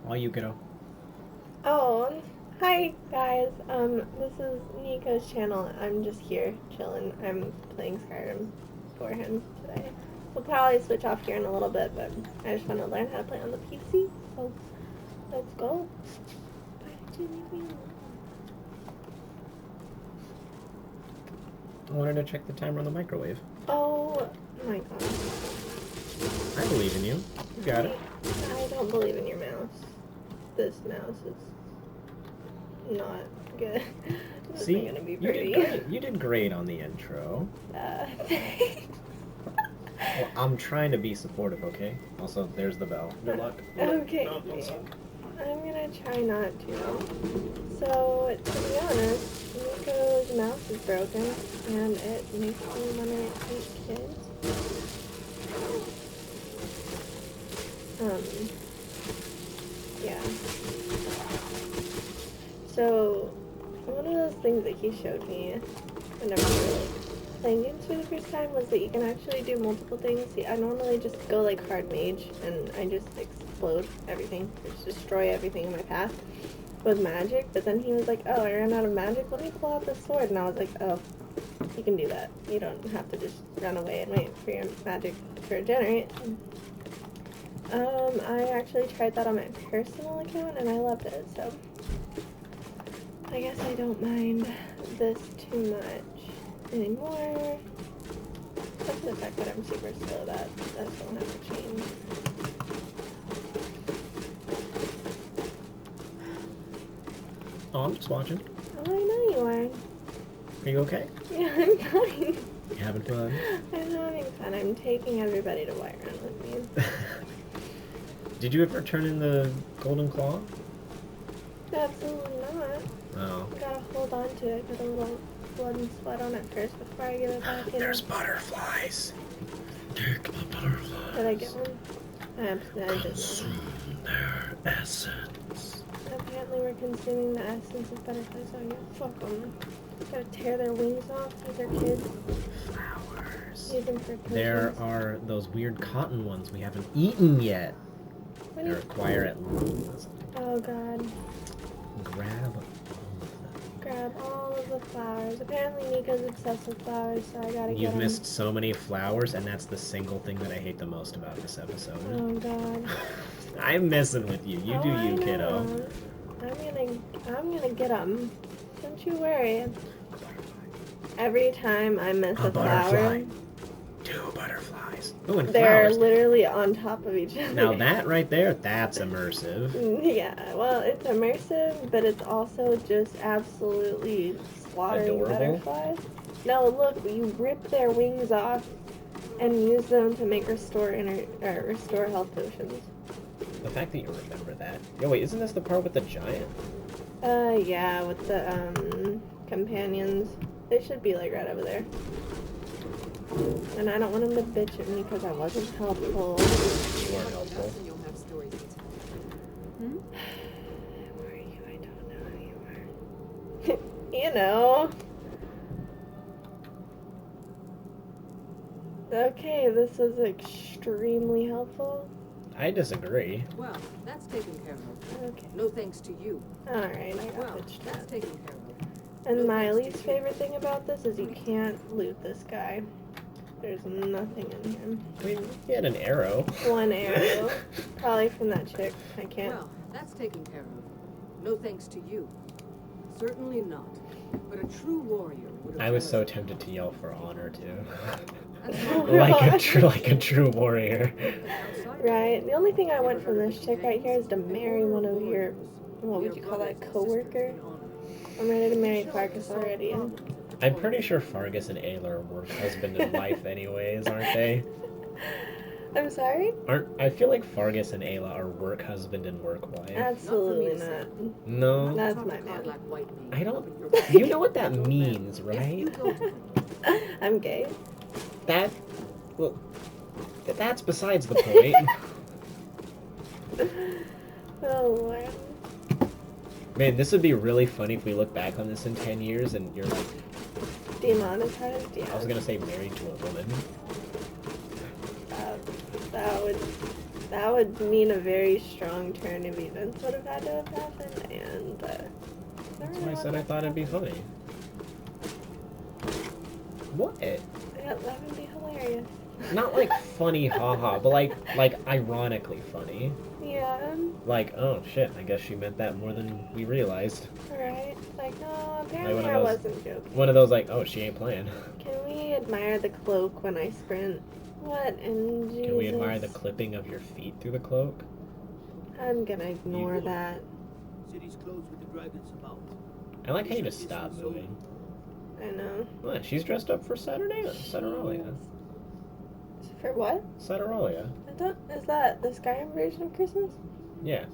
All you, kiddo. Oh, hi guys. This is Nico's channel. I'm just here chilling. I'm playing Skyrim for him today. We'll probably switch off here in a little bit, but I just want to learn how to play on the PC. So let's go. Why did you leave me alone? I wanted to check the timer on the microwave. Oh my god. I believe in you. You got it. I don't believe in your mouse. This mouse is not good. This See, isn't gonna be pretty. You did great on the intro. Well, I'm trying to be supportive, okay? Also, there's the bell. Good luck. Okay. No, don't suck. I'm gonna try not to. So, to be honest, Nico's mouse is broken, and it makes me want to eat kids. Yeah. So, one of those things that he showed me whenever we were like playing games for the first time was that you can actually do multiple things. See, I normally just go like hard mage and I just explode everything, just destroy everything in my path with magic. But then he was like, "Oh, I ran out of magic. Let me pull out this sword." And I was like, "Oh, you can do that. You don't have to just run away and wait for your magic to regenerate." I actually tried that on my personal account and I loved it, so I guess I don't mind this too much anymore. Except the fact that I'm super slow, that don't have to change. Oh, I'm just watching. Oh, I know you are. Are you okay? Yeah, I'm fine. You having fun? I'm having fun. I'm taking everybody to Whiterun with me. Did you ever turn in the golden claw? Absolutely not. Oh. I gotta hold on to it, get a little blood and sweat on it first before I give it back in. There's butterflies. Take the butterflies. Did I get one? I didn't. Consume their essence. Apparently we're consuming the essence of butterflies, so yeah, fuck them. Gotta tear their wings off because they're kids. Flowers. Use them for potions. There are those weird cotton ones we haven't eaten yet. They require at least. Oh god. Grab all of them. Grab all of the flowers. Apparently Nico's obsessed with flowers, so I gotta get You've him. missed so many flowers, and that's the single thing that I hate the most about this episode. Oh god. I'm messing with you. You do you, kiddo. I'm gonna get them. Don't you worry. Every time I miss a flower, 2 butterflies. Oh, and they're flowers. literally on top of each other. Now that right there, that's immersive. Yeah, well, it's immersive, but it's also just absolutely slaughtering Adorable. butterflies. No, look, you rip their wings off and use them to make restore health potions. The fact that you remember that. Yo, wait, isn't this the part with the giant? Yeah, with the, companions. They should be, like, right over there. And I don't want him to bitch at me because I wasn't helpful. You weren't helpful. Where are you? I don't know who you are. You know. Okay, this was extremely helpful. I disagree. Well, that's taken care of. Okay. No thanks to you. Alright, I got Well, bitched that's at. taken care of. And my least favorite thing about this is you can't loot this guy. There's nothing in him. I mean, he had an arrow. One arrow. Probably from that chick. I can't. Well, that's taken care of. No thanks to you. Certainly not. But a true warrior would have I was so heard. tempted to yell for honor, too. That's not like a true warrior. Right. The only thing I want from this chick right here is to marry one of your, what would you call that, co-worker? I'm ready to marry Farkas already. I'm pretty sure Fargus and Ayla work husband and wife anyways, aren't they? I'm sorry? I feel like Fargus and Ayla are work husband and work wife. Absolutely not. No. That's my man. I don't... You know what that means, right? I'm gay. That... Well... That's besides the point. Oh, Lord. Man, this would be really funny if we look back on this in 10 years and you're like... Demonetized? Yeah. I was gonna say married to a woman. That would that would mean a very strong turn of events would have had to have happened, and That's why I said I thought it'd be funny. What? Yeah, that would be hilarious. Not like funny, haha, but like ironically funny. Yeah. Like, oh shit, I guess she meant that more than we realized. Right. Like, no, Like apparently one of I those- wasn't joking. One of those like, oh, she ain't playing. Can we admire the cloak when I sprint? What in Jesus? Can we admire the clipping of your feet through the cloak? I'm gonna ignore that. City's closed with the dragons about. I like how you just stop moving. I know. What? She's dressed up for Saturnalia. For what? Saturalia. Is that the Skyrim version of Christmas? Yeah.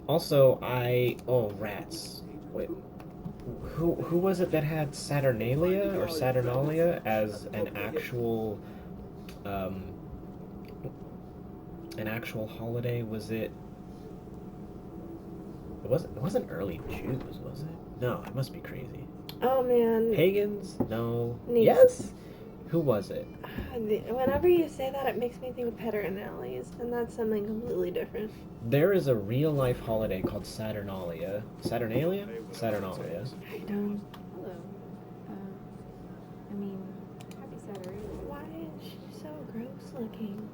Also, oh, rats. Wait. Who was it that had Saturnalia or Saturnalia as an actual holiday? Was it? It wasn't early Jews, was it? No, it must be crazy. Oh man. Pagans? No. Needs- Yes. Who was it? Whenever you say that, it makes me think of Peternales, and that's something completely different. There is a real life holiday called Saturnalia. Saturnalia? Saturnalia. I don't. Hello. Happy Saturday. Why is she so gross looking?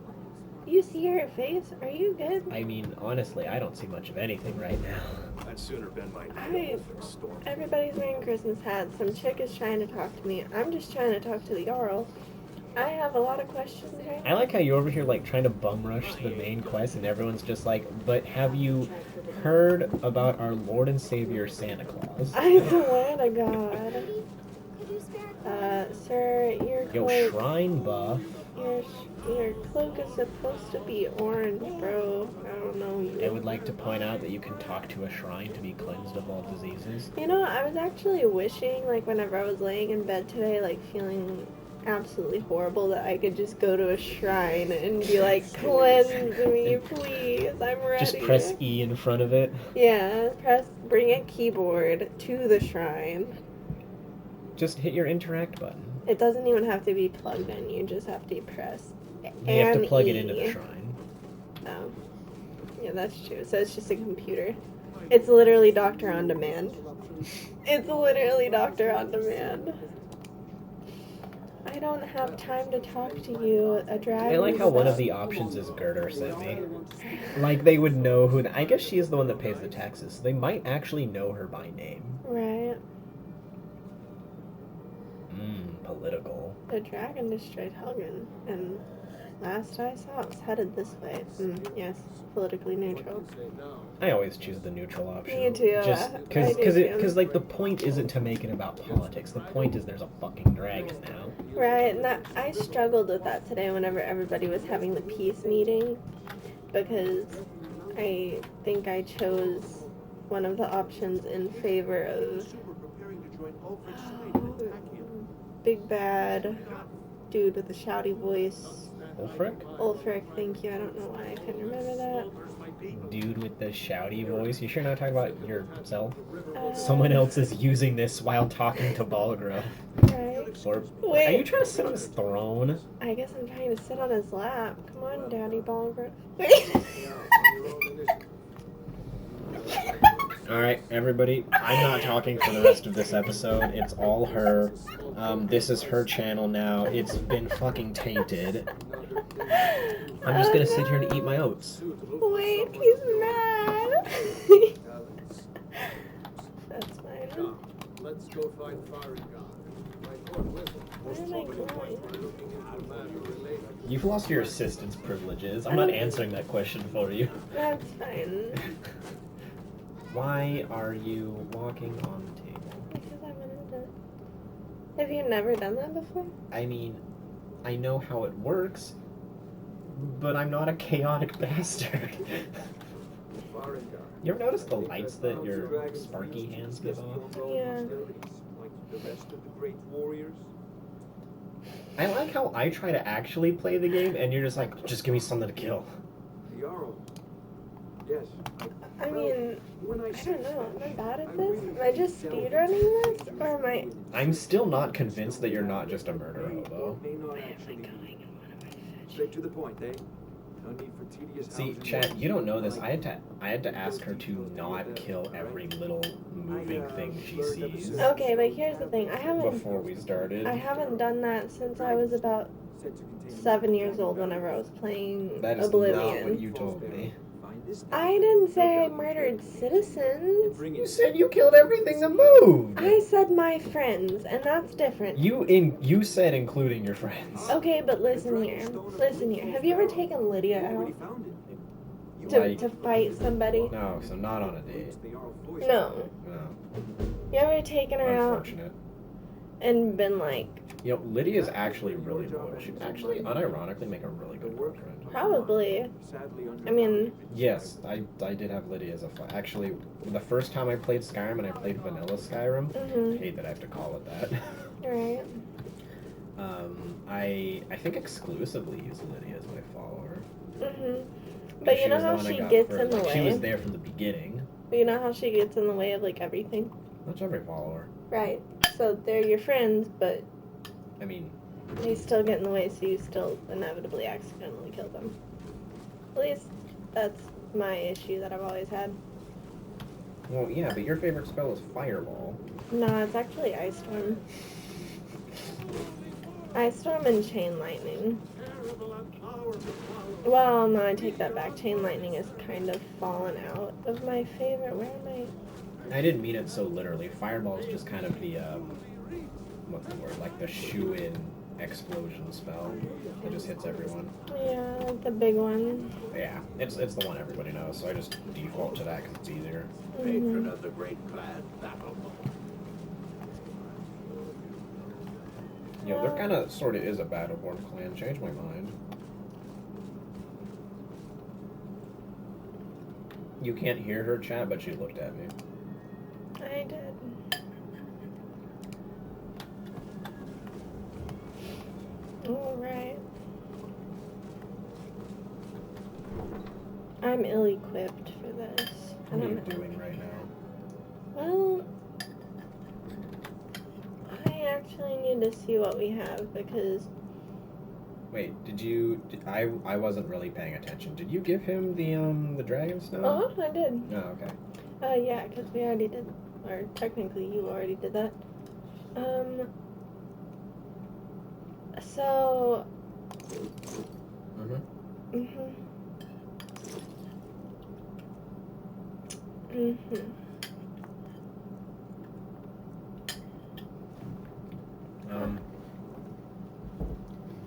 You see her face? Are you good? I mean, honestly, I don't see much of anything right now. I'd sooner bend my I- knee over a storm. Everybody's wearing Christmas hats. Some chick is trying to talk to me. I'm just trying to talk to the Jarl. I have a lot of questions right I now. like how you're over here like trying to bum rush the main quest and everyone's just like, but have you heard about our Lord and Savior Santa Claus? I swear to God. Sir, your Yo, cloak, shrine buff. your cloak is supposed to be orange, bro. I don't know. I would like to point out that you can talk to a shrine to be cleansed of all diseases. You know, I was actually wishing, like, whenever I was laying in bed today, like, feeling absolutely horrible, that I could just go to a shrine and be like, cleanse me, please, I'm ready. Just press E in front of it. Yeah, bring a keyboard to the shrine. Just hit your interact button. It doesn't even have to be plugged in, you just have to press You have to and plug it E. into the shrine. Oh. Yeah, that's true. So it's just a computer. It's literally Doctor on Demand. It's literally Doctor on Demand. I don't have time to talk to you, a dragon. I like how one of the options is Girder sent me. Like they would know who. I guess she is the one that pays the taxes. So they might actually know her by name. Right. Political. The dragon destroyed Helgen, and last I saw it was headed this way. Yes, politically neutral. I always choose the neutral option. Me too. Just I do too. because like the point isn't to make it about politics. The point is there's a fucking dragon now. Right, and that I struggled with that today whenever everybody was having the peace meeting, because I think I chose one of the options in favor of big bad dude with the shouty voice. Ulfric? Ulfric, thank you. I don't know why I couldn't remember that. Dude with the shouty voice. You sure not talking about yourself? Uh, Someone else is using this while talking to Balgrove. Right. Or Wait. are you trying to sit on his throne? I guess I'm trying to sit on his lap. Come on, Daddy Ballgrim. Wait. All right, everybody. I'm not talking for the rest of this episode. It's all her. This is her channel now. It's been fucking tainted. I'm just gonna sit here and eat my oats. Wait, he's mad. That's fine. Let's go find Firing God. Where am I going? You've lost your assistance privileges. I'm not answering that question for you. That's fine. Why are you walking on the table? Because I'm gonna do it. Have you never done that before? I mean, I know how it works, but I'm not a chaotic bastard. Firing God. You ever notice the lights that your sparky hands give off? Yeah. Like the rest of the great warriors. I like how I try to actually play the game, and you're just like, just give me something to kill. The Jarl. Yes. I mean, When I don't know. Am I bad at this? Am I just speedrunning this? Or am I... I'm still not convinced that you're not just a murder hobo. May not Why am I actually going in one of my fidgets? straight to the point, eh? No need for tedious See, housing Chad, work. you don't know this. I had to ask her to not kill every little moving thing she sees Okay, but here's the thing. before we started. I haven't done that since I was about 7 years old whenever I was playing That is Oblivion. not what you told me. I didn't say I murdered citizens. You said you killed everything that moved. I said my friends, and that's different. You said including your friends. Okay, but listen here. Listen here. Have you ever taken Lydia out to fight somebody? No, so not on a date. No. No. You ever taken her out Unfortunate. and been like, You know, Lydia's actually really loyal. She'd actually, unironically, make a really good girlfriend. probably. I mean, Yes, I did have Lydia as a actually, the first time I played Skyrim and I played vanilla Skyrim, I hate that I have to call it that. right. I think exclusively use Lydia as my follower. But She you know was the how one I she got gets first. in the Like, she was way? there from the beginning. But you know how she gets in the way of, like, everything? That's every follower. Right. So they're your friends, but I mean, they still get in the way, so you still inevitably accidentally kill them. At least that's my issue that I've always had. well, yeah, but your favorite spell is Fireball. No, it's actually Ice Storm. Ice Storm and Chain Lightning. Well, no, I take that back. Chain Lightning has kind of fallen out of my favorite. Where am I? I didn't mean it so literally. Fireball is just kind of the, what's the word? Like the shoe-in explosion spell that just hits everyone. Yeah, the big one. Yeah, it's the one everybody knows, so I just default to that because it's easier. Patron of the great clan battle. You know, there kind of sort of is a Battleborn clan. Changed my mind. You can't hear her chat, but she looked at me. I did. Alright. I'm ill-equipped for this. What are you doing right now? Well, I actually need to see what we have because Wait, I wasn't really paying attention. Did you give him the dragon stone? I did. Oh, okay. Yeah, because we already did, or technically you already did that. So.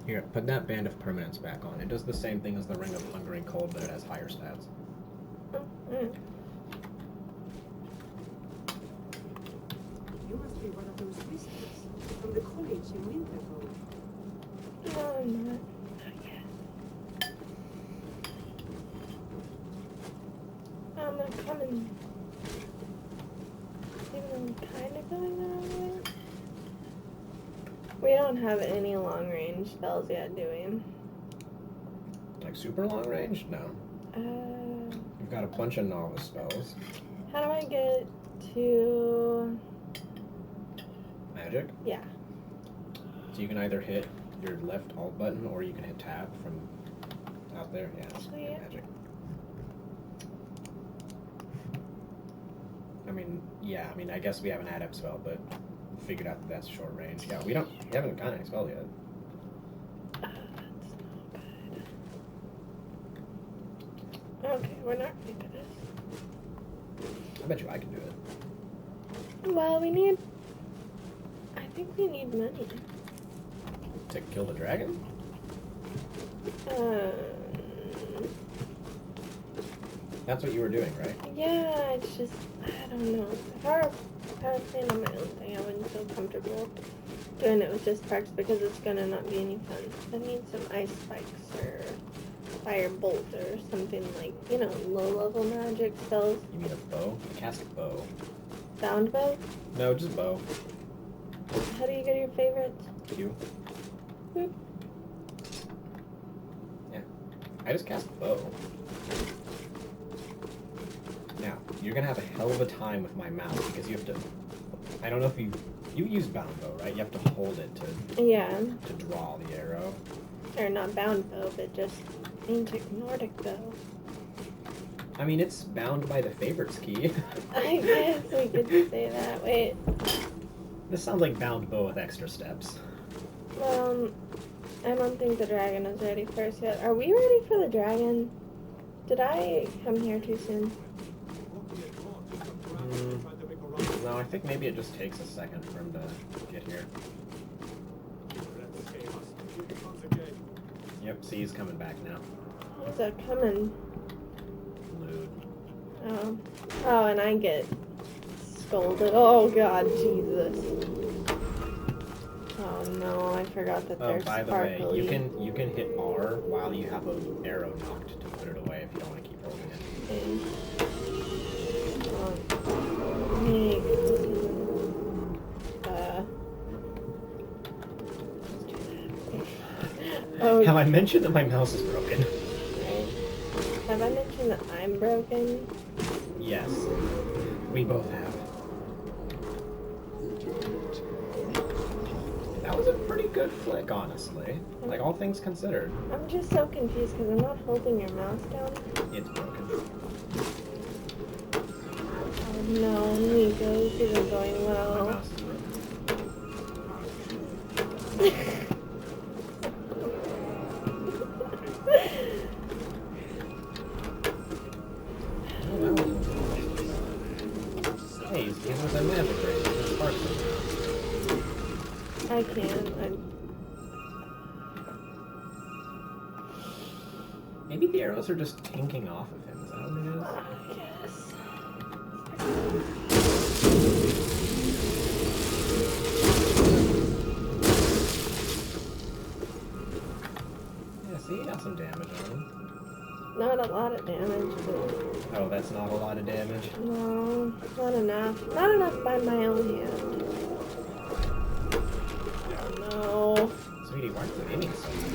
Here, put that Band of Permanence back on. It does the same thing as the Ring of Hunger and Cold, but it has higher stats. You must be one of those visitors from the college in Winterhold. No, I'm not. Not yet. I'm coming. Even though I'm kind of going the wrong way. We don't have any long-range spells yet, do we? Like super long range? No. You've got a bunch of novice spells. How do I get to... Magic? Yeah. So you can either hit your left alt button or you can hit tab from out there. Yeah, that's Sweet. magic. I mean, yeah, I guess we have an adept spell, but figured out that that's short range. Yeah, we haven't gotten any spell yet. That's not good. Okay, we're not really good at this. I bet you I can do it. Well, we need... I think we need money. To kill the dragon? That's what you were doing, right? Yeah, it's just... I don't know. If I was playing on my own thing, I wouldn't feel comfortable doing it with just sparks because it's gonna not be any fun. I need some ice spikes or fire bolt or something like, low-level magic spells. You mean a bow? Cast a bow. Bound bow? No, just bow. How do you get your favorites? Q. Boop. Yeah. I just cast a bow. Now, you're gonna have a hell of a time with my mouse because you have to... I don't know if you use bound bow, right? You have to hold it Yeah. to draw the arrow. Or not bound bow, but just ancient Nordic, though. I mean, it's bound by the favorites key. I guess we could say that. Wait. This sounds like bound bow with extra steps. I don't think the dragon is ready for us yet. Are we ready for the dragon? Did I come here too soon? No, I think maybe it just takes a second for him to get here. Yep, see, he's coming back now. How's that coming? Lewd. Oh. Oh, and I get scolded. Oh, God, Jesus. Oh, no, I forgot that they're by the sparkly. way, you can hit R while you have an arrow knocked to put it away if you don't want to keep holding it. Oh, Have I mentioned that my mouse is broken? right. Have I mentioned that I'm broken? Yes. We both have. That was a pretty good flick, honestly. Like, all things considered. I'm just so confused because I'm not holding your mouse down. It's broken. Oh no, Nico, this isn't going My well. mouse is broken. Hey, he's giving us a magic ring. It's sparkling. I can't. Maybe the arrows are just tinking off of him. Is that what it is? I guess. Yeah, see, he got some damage on him. Not a lot of damage, but Oh, that's not a lot of damage. no, not enough. Not enough by my own hand. Oh no. Sweetie, why are you aiming so much?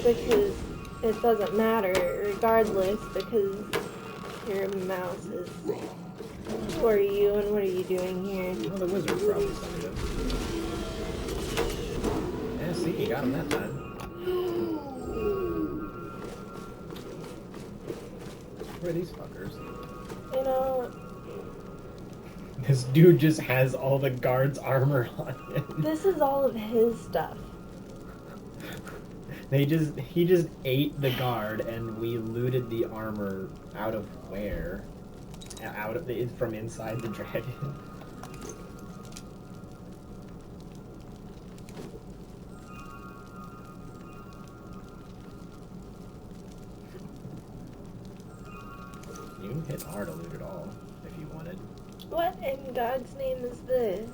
Because it doesn't matter regardless, because your mouse is... Who are you and what are you doing here? Oh, the wizard probably summoned him. Yeah, see, he got him that time. Who are these fuckers? You know, This dude just has all the guards' armor on him. this is all of his stuff. He just ate the guard, and we looted the armor out of where? Out of the from inside the dragon. You can hit R to loot it all if you wanted. What in God's name is this?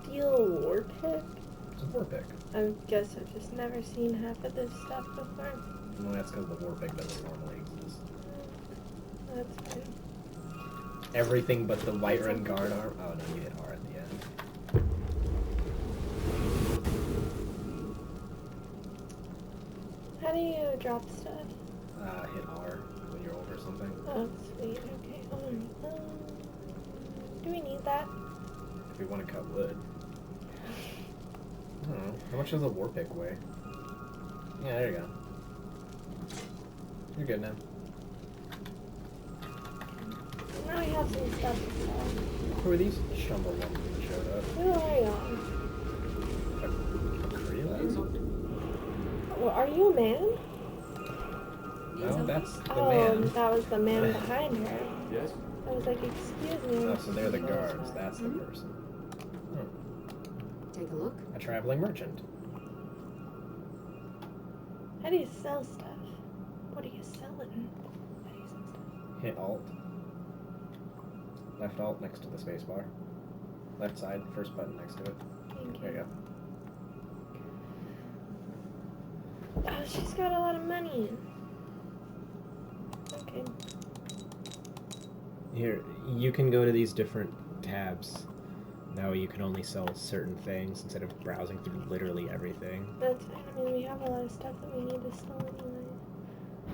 Steel war pick? It's a war pick. I guess I've just never seen half of this stuff before. No, that's because the war pick doesn't normally exist. That's fine. Everything but the Whiterun guard armor. Oh no, you hit R at the end. How do you drop stuff? Hit R when you're over something. Oh, sweet. Okay. Do we need that? If you want to cut wood. I don't know. How much does a war pick weigh? Yeah, there you go. You're good now. Now I have some stuff to sell. Who are these Shumble ones that showed up? Who are you? Well, are you a man? No, that's the Oh, man. that was the man behind her. Yes? I was like, excuse me. Oh, so they're the guards. That's the person. Take a look. A traveling merchant. How do you sell stuff? What are you selling? How do you sell stuff? Hit Alt. Left Alt next to the spacebar. Left side, first button next to it. Thank There you you. go. Oh, she's got a lot of money. Okay. Here, you can go to these different tabs. That way you can only sell certain things instead of browsing through literally everything. That's fine. I mean, we have a lot of stuff that we need to sell anyway.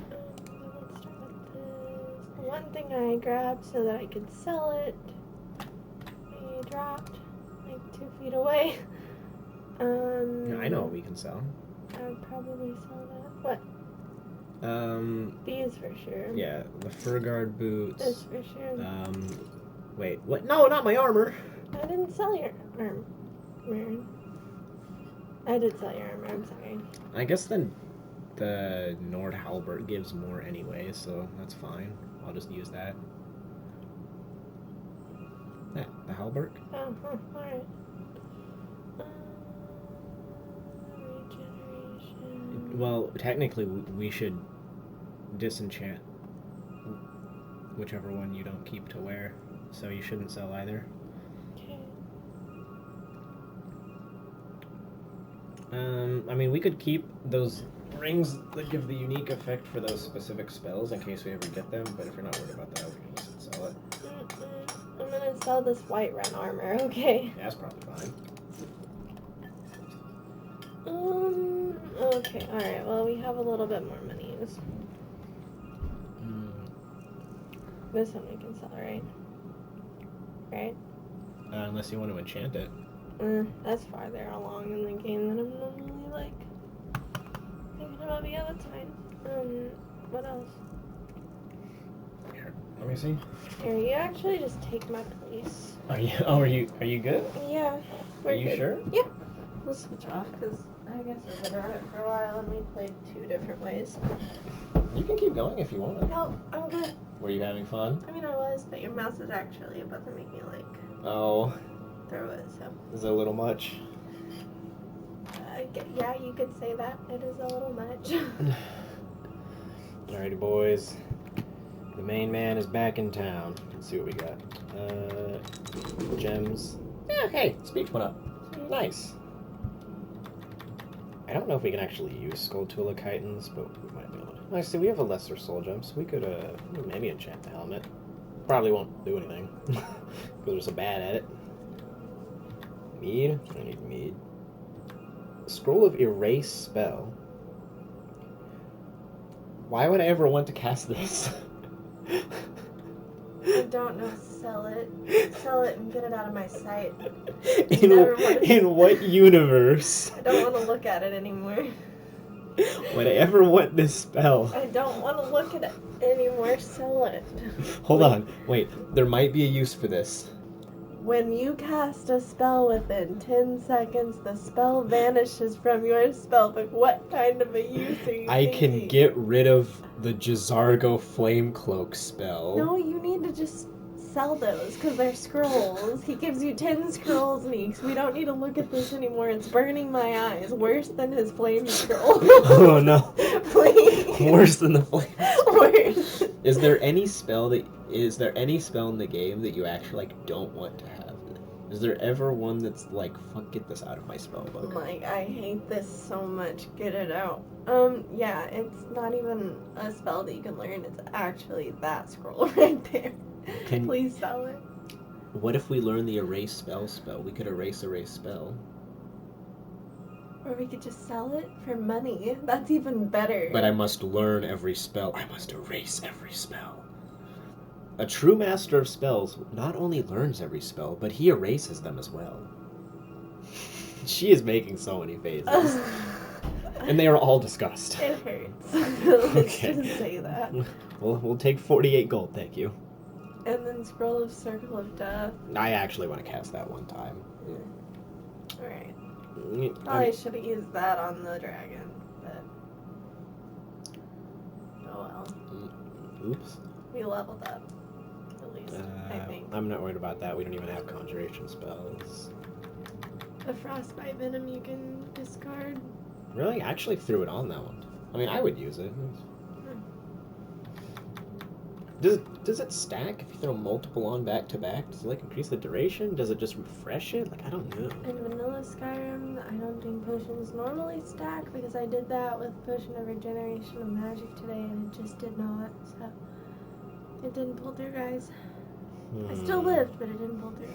Let's start with this. One thing I grabbed so that I could sell it. I dropped like 2 feet away. Yeah, I know what we can sell. I would probably sell that. What? Um, These for sure. yeah, the fur guard boots. This for sure. Wait, what? No, not my armor! I didn't sell your armor. I did sell your armor, I'm sorry. I guess then the Nord Halbert gives more anyway, so that's fine. I'll just use that. Yeah, the Halbert. Oh, alright. Regeneration. Well, technically, we should disenchant whichever one you don't keep to wear, so you shouldn't sell either. Okay. I mean, we could keep those rings that give the unique effect for those specific spells in case we ever get them, but if you're not worried about that, we can just sell it. I'm gonna sell this white ren armor, okay? Yeah, that's probably fine. Okay, alright, well, we have a little bit more money. This one we can sell, right? Right? Unless you want to enchant it. That's farther along in the game than I'm normally, like, thinking about. Yeah, that's fine. What else? Here, let me see. Here, you actually just take my place. Are you good? Yeah, we're Are you good. sure? Yeah. We'll switch off, because I guess we've been at it for a while, and we played 2 different ways. You can keep going if you want. No, I'm good. Were you having fun? I mean, I was, but your mouse is actually about to make me, like, Oh, throw it, so. is it a little much? Yeah, you could say that. It is a little much. Alrighty, boys. The main man is back in town. Let's see what we got. Gems. Yeah, hey, speech went up. Nice. I don't know if we can actually use Skulltula Chitons, but we might be able to. I see we have a lesser soul gem, so we could maybe enchant the helmet. Probably won't do anything because we're so bad at it. Mead? I need mead. Scroll of Erase spell. Why would I ever want to cast this? I don't know. Sell it. Sell it and get it out of my sight. In what universe I don't want to look at it anymore. would I ever want this spell? I don't want to look at it anymore. Sell it. Hold on. Wait. There might be a use for this. When you cast a spell within 10 seconds, the spell vanishes from your spellbook. What kind of a use are you I thinking? can get rid of the Jazargo Flame Cloak spell. No, you need to just sell those, because they're scrolls. He gives you 10 scrolls, Neeks. We don't need to look at this anymore. It's burning my eyes. Worse than his flame scroll. Oh no. Please. Worse than the flame. Worse. Is there any spell in the game that you actually don't want to have? Is there ever one that's like, fuck, get this out of my spellbook? Like, I hate this so much. Get it out. Yeah, it's not even a spell that you can learn. It's actually that scroll right there. Please sell it. What if we learn the erase spell? We could erase spell. Or we could just sell it for money. That's even better. But I must learn every spell. I must erase every spell. A true master of spells not only learns every spell, but he erases them as well. She is making so many faces. And they are all disgust. It hurts. Let's Okay. just say that. We'll take 48 gold, thank you. And then Scroll of Circle of Death. I actually want to cast that one time. Alright. I Probably mean, should have used that on the dragon, but oh well. oops. We leveled up, at least, I think. I'm not worried about that. We don't even have conjuration spells. The Frostbite Venom you can discard. Really? I actually threw it on that one. I mean, I would use it. Does it stack if you throw multiple on back to back? Does it like increase the duration? Does it just refresh it? Like, I don't know. In Vanilla Skyrim, I don't think potions normally stack because I did that with Potion of Regeneration of Magic today and it just did not, so it didn't pull through, guys. I still lived, but it didn't pull through.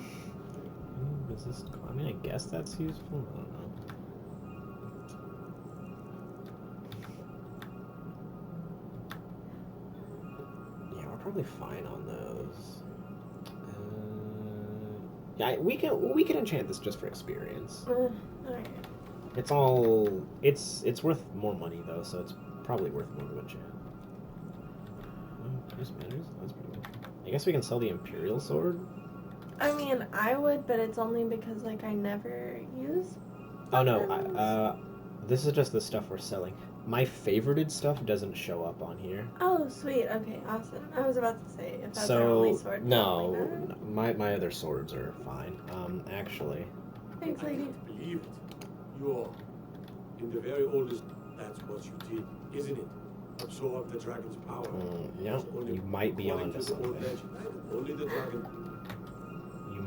Resist. I mean, I guess that's useful. I don't know. Yeah, we're probably fine on those. Yeah, we can enchant this just for experience. Alright. It's worth more money though, so it's probably worth more of a enchant. Oh, price matters. That's pretty good. I guess we can sell the Imperial Sword. I mean, I would, but it's only because, like, I never use Oh no, weapons. this is just the stuff we're selling. My favorited stuff doesn't show up on here. Oh, sweet. Okay, awesome. I was about to say, if that's our So, only sword. no, probably not. my other swords are fine. Actually. Thanks, I lady. can't believe it. You're in the very oldest. That's what you did, isn't it? Absorb the dragon's power. Yeah, you might be According onto to the old something. legend, only the dragon. You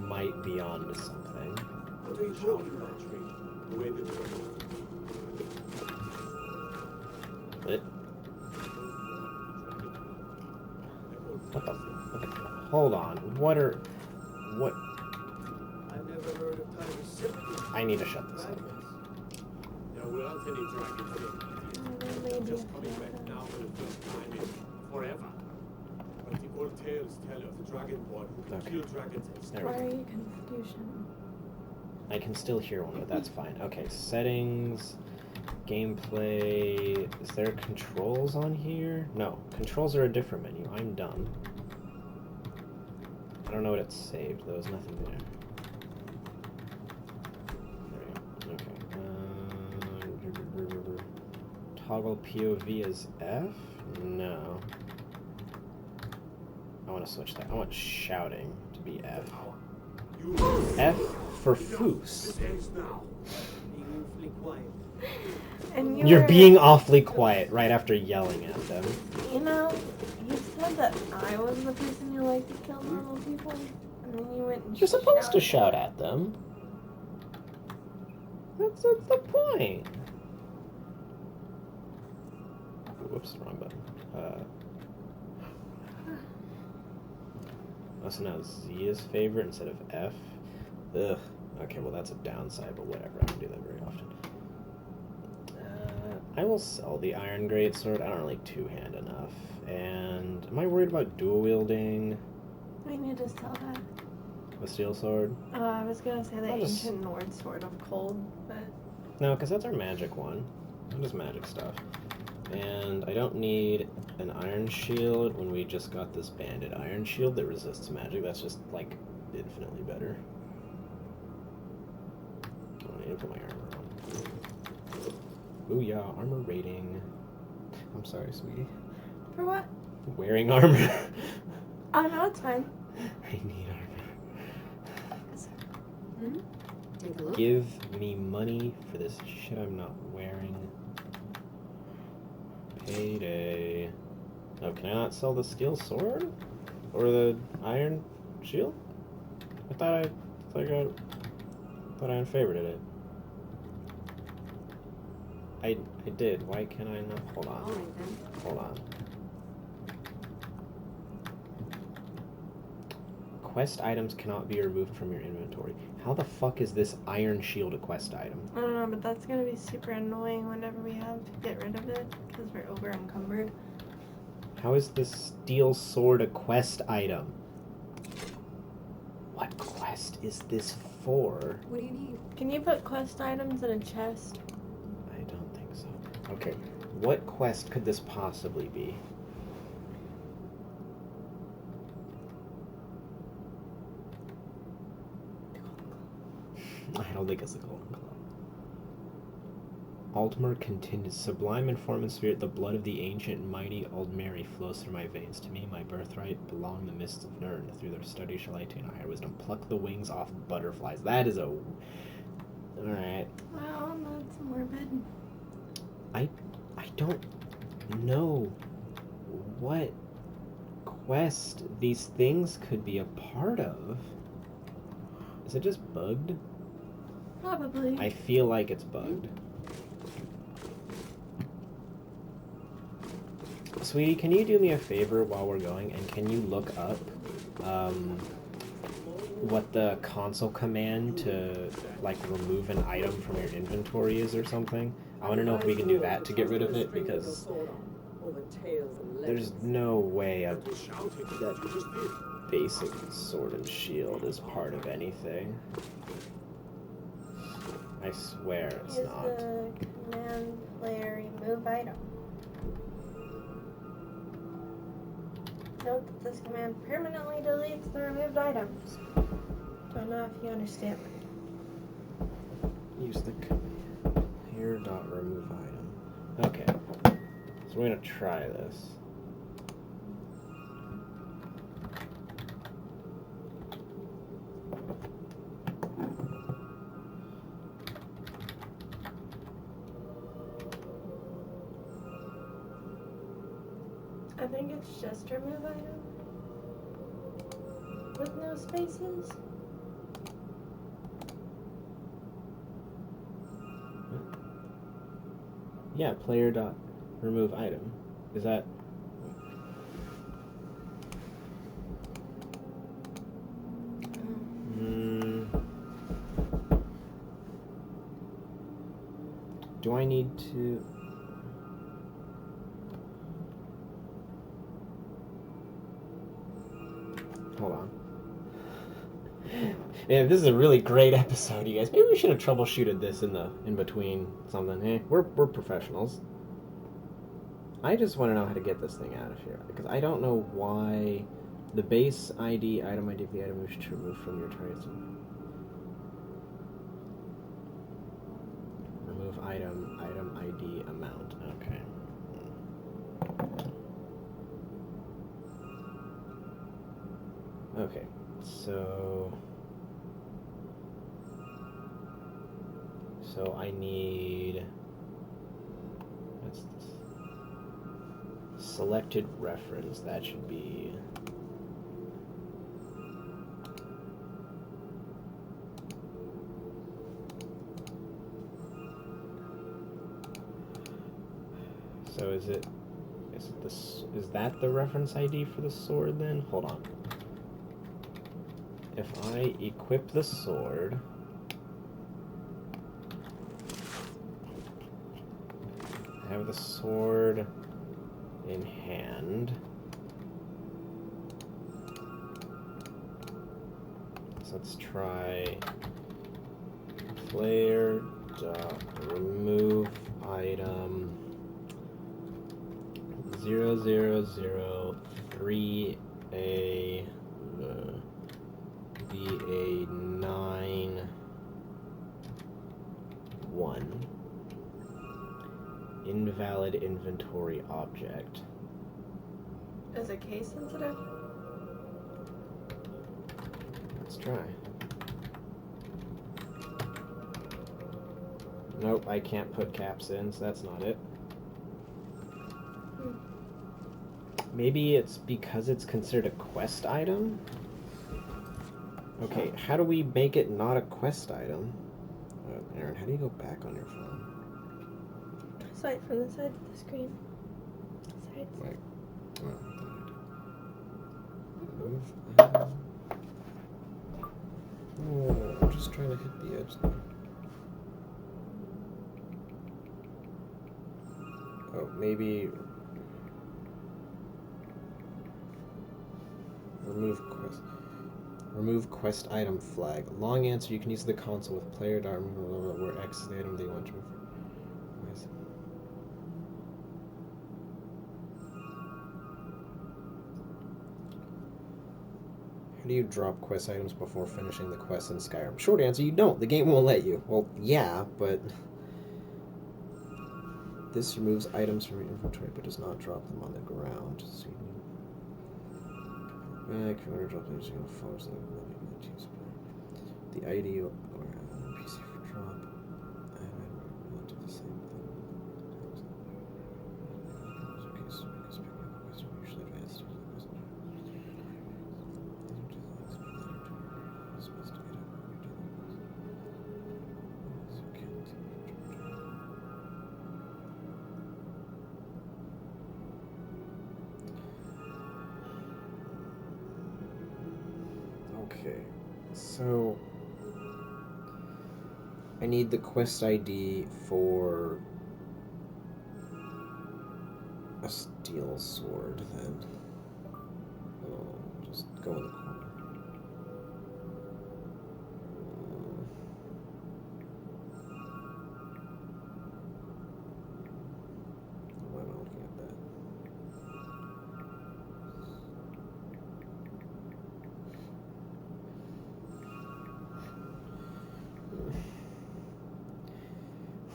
might be onto something. What are you talking about, Tree? The way the dragon. What the? Hold on. What? I've never heard of Tiger's sympathy. I need to shut this up. There weren't any dragons here. Maybe. Just coming back now for the first time in forever. But the old tales tell of the dragonborn who can Okay. kill dragons and There Why we are go. you confusion? I can still hear one, but that's fine. Okay, settings, gameplay. Is there controls on here? No, controls are a different menu. I'm dumb. I don't know what it's saved. There was nothing there. There we go. Okay. Toggle POV as F? No. I want to switch that. I want shouting to be F. you F for Foos. This ends now. Being awfully quiet. And You're being awfully quiet right after yelling at them. You know, you said that I was the person you like to kill normal people, and then you went and You're supposed to shouted. shout at them. That's the point. Whoops, wrong button. Oh, so now Z is favorite instead of F. Ugh. Okay, well that's a downside, but whatever. I don't do that very often. I will sell the Iron Greatsword. I don't like two-hand enough. And am I worried about dual wielding We need to sell that. the steel sword? I was gonna say the I'll just- ancient Nord sword of cold, but No, because that's our magic one. That is magic stuff. And I don't need an iron shield when we just got this banded iron shield that resists magic. That's just, like, infinitely better. Oh, I need to put my armor on. Booyah, armor rating. I'm sorry, sweetie. for what? Wearing armor. Oh no, it's fine. I need armor. Take a look. Give me money for this shit I'm not wearing. Payday. Oh, can I not sell the steel sword? Or the iron shield? I thought I unfavorited it. I did. Why can I not? Hold on. Alright then. Hold on. Quest items cannot be removed from your inventory. How the fuck is this iron shield a quest item? I don't know, but that's gonna be super annoying whenever we have to get rid of it because we're over encumbered. How is this steel sword a quest item? What quest is this for? What do you need? Can you put quest items in a chest? I don't think so. Okay, what quest could this possibly be? I don't think it's the Golden Claw. Altmer continues. Sublime and form and spirit, the blood of the ancient and mighty Aldmeri flows through my veins. To me, my birthright belong the mists of Nirn. Through their study shall I attain a higher wisdom. Pluck the wings off butterflies. That is a... Alright. Wow, that's morbid. I don't know what quest these things could be a part of. Is it just bugged? Probably. I feel like it's bugged. Sweetie, can you do me a favor while we're going, and can you look up what the console command to, like, remove an item from your inventory is or something? I want to know if we can do that to get rid of it, because there's no way a basic sword and shield is part of anything. I swear it's Is not. the command player remove item. Note that this command permanently deletes the removed items. Don't know if you understand. Use the command here dot remove item. Okay, so we're gonna try this. I think it's just remove item with no spaces. Yeah, player dot remove item. Is that? Do I need to? Hold on. Yeah, this is a really great episode, you guys. Maybe we should have troubleshooted this in between something. We're professionals. I just want to know how to get this thing out of here because I don't know why the base ID item of the item wish to remove from your target. Remove item ID amount. Okay. Okay, so I need, what's this? Selected reference, that should be, so is that the reference ID for the sword then? Hold on. If I equip the sword, I have the sword in hand. So let's try player dot remove item 0003A BA9 1 invalid inventory object. Is it case sensitive? Let's try. Nope, I can't put caps in, so that's not it. Maybe it's because it's considered a quest item? Okay, how do we make it not a quest item? Aaron, how do you go back on your phone? Swipe from the side of the screen. Sides. Like, oh, I'm just trying to hit the edge now. Oh, maybe remove quest item flag. Long answer, you can use the console with player dot remove where X is the item they want to remove. How do you drop quest items before finishing the quest in Skyrim? Short answer, you don't. The game won't let you. Well, yeah, but this removes items from your inventory but does not drop them on the ground. So you need back, drop them using phones that the ID or PC for drop. I will do the same thing. Okay, so because picking up a question usually advanced to the question. Okay, so I need the quest ID for a steel sword then. Just go in the corner.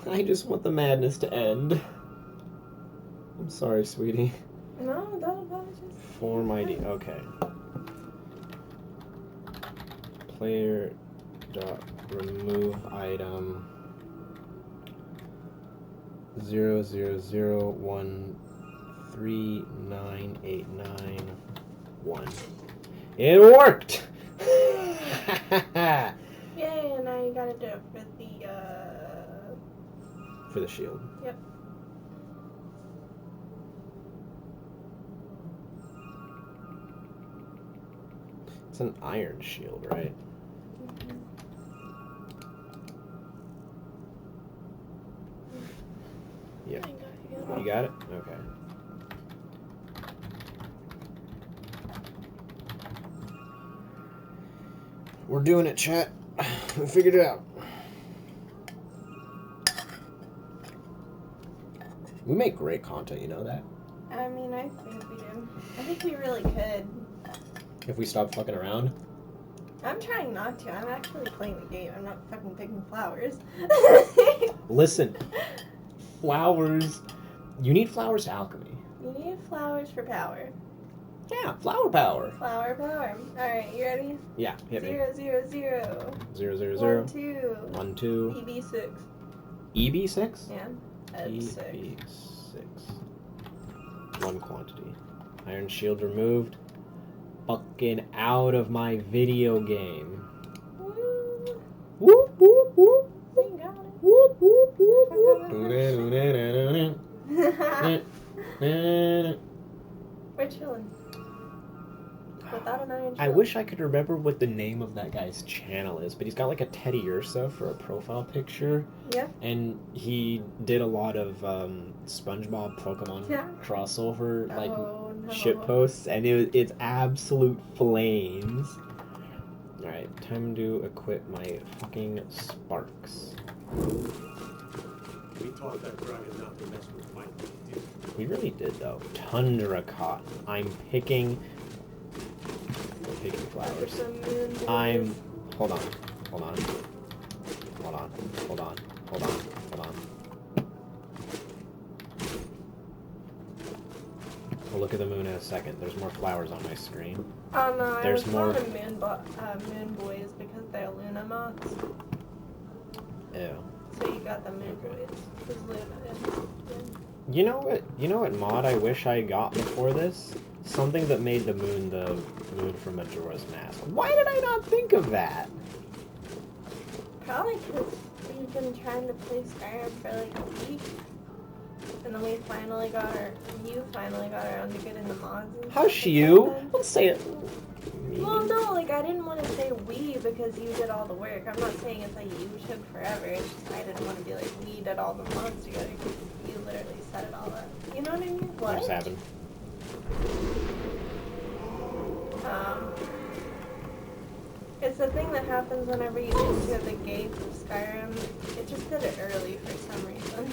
I just want the madness to end. I'm sorry, sweetie. No, don't apologize. For my okay. Player dot remove item 000139891. It worked. Yay! And now you gotta do it For the shield. Yep. It's an iron shield, right? Yep. You got it? Okay. We're doing it, chat. We figured it out. We make great content, you know that? I mean, I think we do. I think we really could. If we stop fucking around. I'm trying not to. I'm actually playing the game. I'm not fucking picking flowers. Listen. Flowers. You need flowers to alchemy. You need flowers for power. Yeah, flower power. Flower power. Alright, you ready? Yeah, hit me. 0, 0, 0. 0, 0, 1, 0. 2. 1, 2. EB6. EB6? Yeah. EB6. EB6. One quantity. Iron shield removed. Fucking out of my video game. Woo. Whoop, whoop, whoop. We got it. Whoop, whoop, whoop, whoop. We're chilling. Without an iron I shield. wish I could remember what the name of that guy's channel is, but he's got like a Teddy Ursa for a profile picture. Yeah. And he did a lot of SpongeBob Pokemon crossover like shit posts, and it's absolute flames. Alright, time to equip my fucking sparks. We taught that dragon not to mess with my did. We really did though. Tundra cotton. I'm picking flowers. I'm hold on. Hold on. Hold on. Hold on. Hold on. Hold on. We'll look at the moon in a second. There's more flowers on my screen. Oh no, There's I was more. calling them moon boys because they're Luna moths. Ew. So you got the moon boys. Because Luna is. You know what? You know what mod I wish I got before this? Something that made the moon from Majora's Mask. Why did I not think of that? Probably because we've been trying to play Skyrim for like a week. And then you finally got around to getting the mods and Hush stuff you! like that. Don't say it. Well, no, like, I didn't want to say we because you did all the work. I'm not saying it's like you took forever. It's just I didn't want to be like, we did all the mods together because you literally set it all up. You know what I mean? What? What just happened? It's the thing that happens whenever you enter the gates of Skyrim. It just did it early for some reason.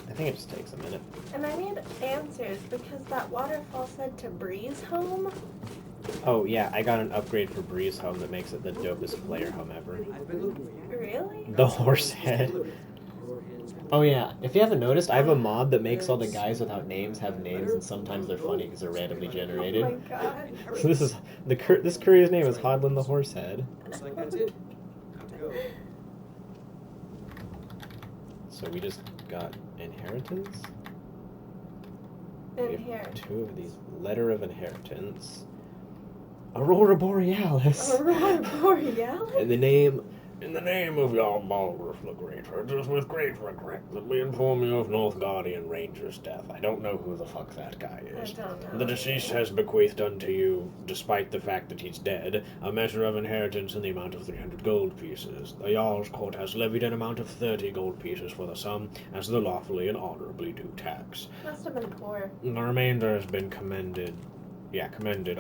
I think it just takes a minute. And I need answers because that waterfall said to breeze home. Oh yeah, I got an upgrade for Breeze Home that makes it the dopest player home ever. Really? The horse head. Oh yeah, if you haven't noticed, I have a mod that makes all the guys without names have names, and sometimes they're funny because they're randomly generated. Oh my god. So this is this courier's name is Hodlin the Horsehead. Looks like that's it. Time to go. So we just got inheritance. We have Inherit. 2 of these. Letter of inheritance. Aurora Borealis. Aurora Borealis? In the name of your Balrus the Great, it is with great regret that we inform you of North Guardian Ranger's death. I don't know who the fuck that guy is. I don't know. The deceased has bequeathed unto you, despite the fact that he's dead, a measure of inheritance in the amount of 300 gold pieces. The Jarl's court has levied an amount of 30 gold pieces for the sum, as the lawfully and honorably due tax. Must have been poor. The remainder has been commended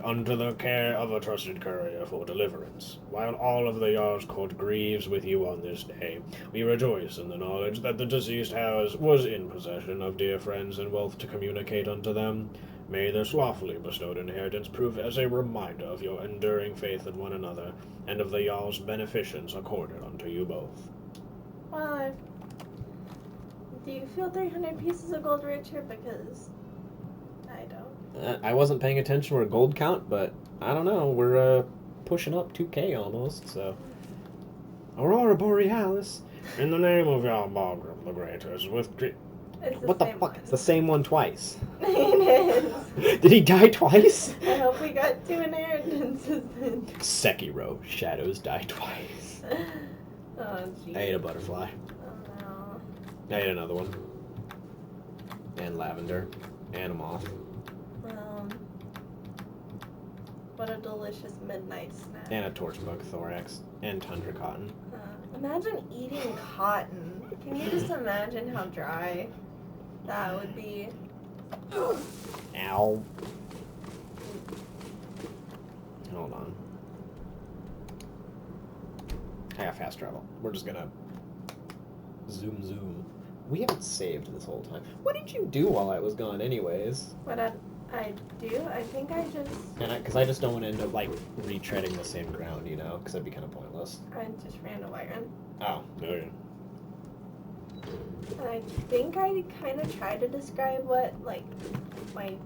unto the care of a trusted courier for deliverance. While all of the Jarl's court grieves with you on this day, we rejoice in the knowledge that the deceased was in possession of dear friends and wealth to communicate unto them. May this lawfully bestowed inheritance prove as a reminder of your enduring faith in one another, and of the Jarl's beneficence accorded unto you both. Well, do you feel 300 pieces of gold richer? Because I don't. I wasn't paying attention to our gold count, but I don't know. We're pushing up 2K almost, so. Aurora Borealis, in the name of Yalbalgrim the Greatest, with It's the what the same fuck? one. It's the same one twice. It is. Did he die twice? I hope we got 2 inheritances then. Sekiro, shadows die twice. Oh, jeez. I ate a butterfly. Oh, no. I ate another one. And lavender. And a moth. What a delicious midnight snack. And a torchbug thorax. And tundra cotton. Imagine eating cotton. Can you just imagine how dry that would be? Ow. Hold on. I got fast travel. We're just gonna zoom. We haven't saved this whole time. What did you do while I was gone anyways? What I do? I think I just... Because I just don't want to end up, like, retreading the same ground, you know? Because that'd be kind of pointless. I just ran a white run. Oh, okay. And I think I kind of tried to describe what, like, my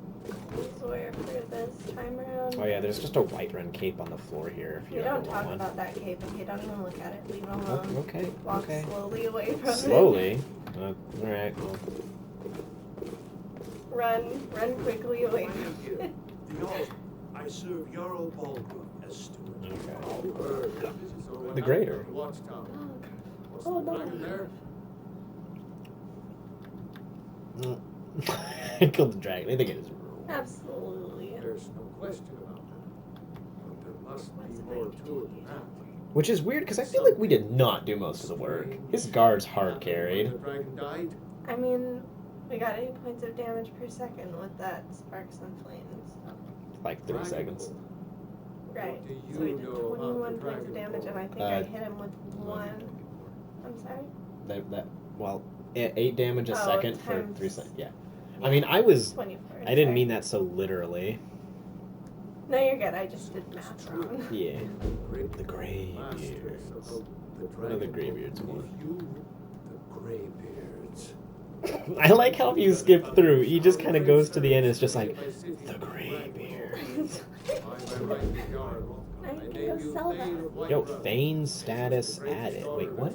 clothes were for this time around. Oh yeah, there's just a Whiterun cape on the floor here. If you We don't ever talk want one. about that cape, okay? Don't even look at it. Leave it Oh, alone. okay. Walk Okay. slowly away from it. Slowly. All right. Well. Run quickly away I am from here. it. The Altar. I serve Jarl Balgrim as steward. Okay. So The greater. Watchtower. What's Oh, the no. dragon there? I killed the dragon. I think it is. Absolutely. There's no question about that. But there must be more to it than that. Which is weird because I feel like we did not do most of the work. His guard's hard carried. The dragon died. I mean, we got 8 points of damage per second with that sparks and flames. Like 30 seconds. Right. What do you So we did know about 21 the points of dragon damage, and I think I hit him with 1. I'm sorry? Well, 8 damage a Oh, second for times- 3 seconds. Yeah. I mean, I was. 24. I didn't sorry. mean that so literally. No, you're good. I just did math wrong. Yeah. Great The Greybeards. masters of the What are the dragon Greybeards give want? you the Greybeards. I like how you skip through. He just kind of goes to the end and it's just like, the Greybeards. I can go sell that. Yo, Thane status added. Wait, what?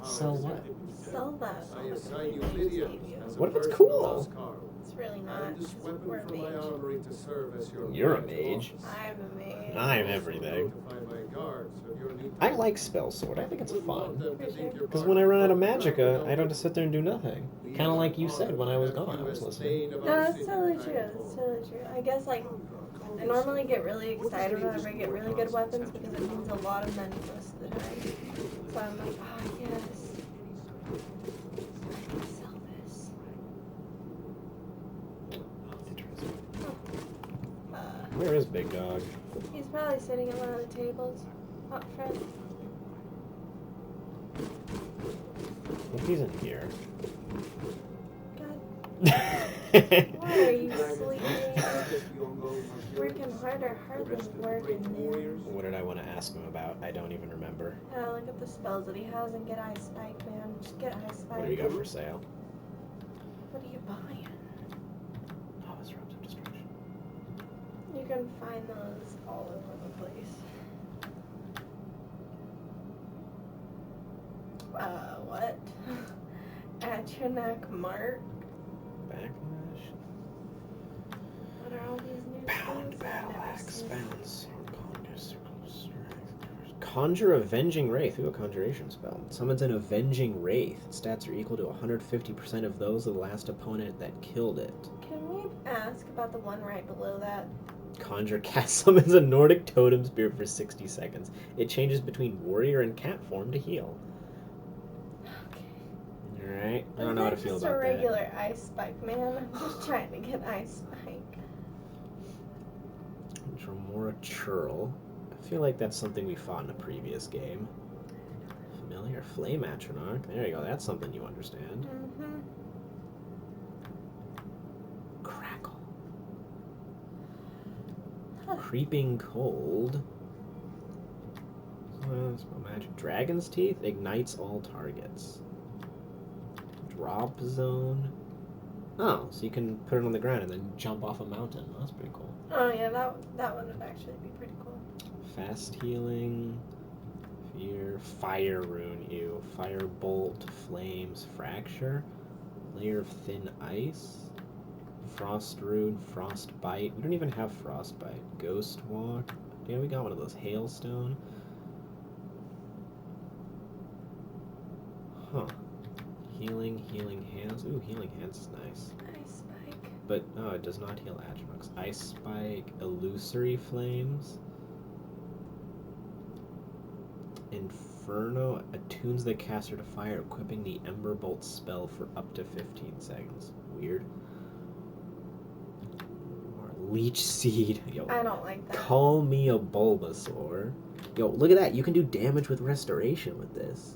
Sell what? Sell that. I assign you Lydia as a What if it's person cool? of Oscar. It's really not. And this weapon We're a from my mage. armory to serve as your You're a guide to mage. office. I'm a mage. I'm everything. Notify my guards of your new I like Spell Sword. I think it's Wouldn't want fun. them to think you're Because part when I of run out of the magicka, dragon I don't just sit there and do nothing. Kind of like you said when I was Have gone. I you was as listening. Thane of No, our that's city, totally I true. am That's told. totally true. I guess, like, I normally get really excited whenever I get really good weapons because it means a lot of money most of the time. So I'm like, oh, yes. I can sell this. Interesting. Uh, Where is Big Dog? he's probably sitting at one of the tables up front. Well, he's in here. God, why are you sleeping? Working harder, hardly working there. What did I want to ask him about? I don't even remember. Look at the spells that he has and get Ice Spike, man. Just get Ice Spike. What do we got for sale? What are you buying? Oh, it's Robes of Destruction. You can find those all over the place. What? Atronach Mark? Backlash. What are all these new Pound, spells? battle I've never axe, seen. balance, conjure, circle, strength. Conjure Avenging Wraith. Ooh, a conjuration spell. Summons an Avenging Wraith. Stats are equal to 150% of those of the last opponent that killed it. Can we ask about the one right below that? Conjure Cat summons a Nordic Totem Spear for 60 seconds. It changes between warrior and cat form to heal. Alright, I don't know how to feel about Just a that. regular Ice Spike, man. I'm just trying to get Ice Spike. Dremora Churl. I feel like that's something we fought in a previous game. Familiar Flame Atronach. There you go, that's something you understand. Mm-hmm. Crackle. Creeping Cold. Spell magic. Dragon's Teeth ignites all targets. Drop zone. Oh, so you can put it on the ground and then jump off a mountain. Oh, that's pretty cool. Oh yeah, that one would actually be pretty cool. Fast healing. Fear. Fire rune. Ew. Fire bolt. Flames. Fracture. Layer of thin ice. Frost rune. Frostbite. We don't even have frostbite. Ghost walk. Yeah, we got one of those. Hailstone. Huh. Healing hands. Ooh, healing hands is nice. Ice spike. But, oh, it does not heal attributes. Ice spike, illusory flames. Inferno attunes the caster to fire, equipping the Ember Bolt spell for up to 15 seconds. Weird. Or Leech Seed. Yo, I don't like that. call me a Bulbasaur. Yo, look at that. You can do damage with restoration with this.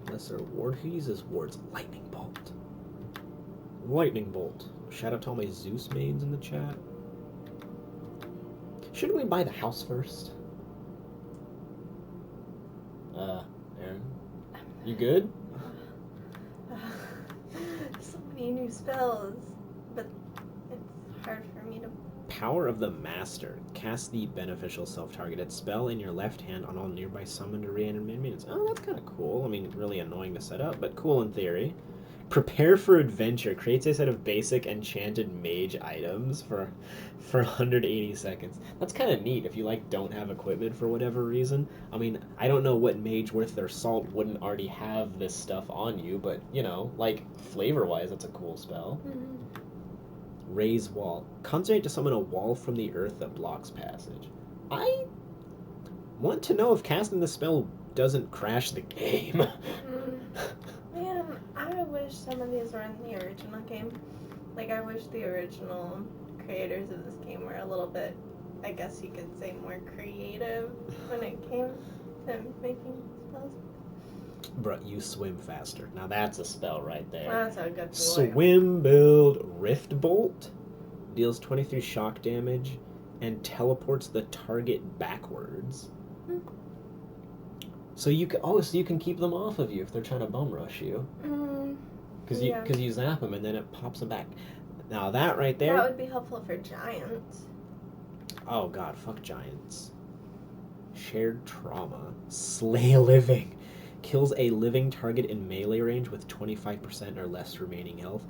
Lesser ward. Who uses wards? Lightning Bolt. Lightning Bolt. Shout out to all my Zeus mains in the chat. Shouldn't we buy the house first? Aaron? You good? So many new spells, but it's hard for me to... Power of the Master. Cast the beneficial self-targeted spell in your left hand on all nearby summoned or reanimated minions. Oh, that's kind of cool. I mean, really annoying to set up, but cool in theory. Prepare for adventure. Creates a set of basic enchanted mage items for 180 seconds. That's kind of neat if you, like, don't have equipment for whatever reason. I mean, I don't know what mage worth their salt wouldn't already have this stuff on you, but, you know, like, flavor-wise, that's a cool spell. Mm-hmm. Raise wall. Concentrate to summon a wall from the earth that blocks passage. I want to know if casting the spell doesn't crash the game. Man, I wish some of these were in the original game. Like, I wish the original creators of this game were a little bit, I guess you could say, more creative when it came to making spells. Bruh, you swim faster. Now that's a spell right there. That's a good boy. Swim build Rift Bolt. Deals 23 shock damage and teleports the target backwards. So you can keep them off of you if they're trying to bum rush you. Because you zap them and then it pops them back. Now that right there. That would be helpful for giants. Oh god, fuck giants. Shared trauma. Slay a living. Kills a living target in melee range with 25% or less remaining health.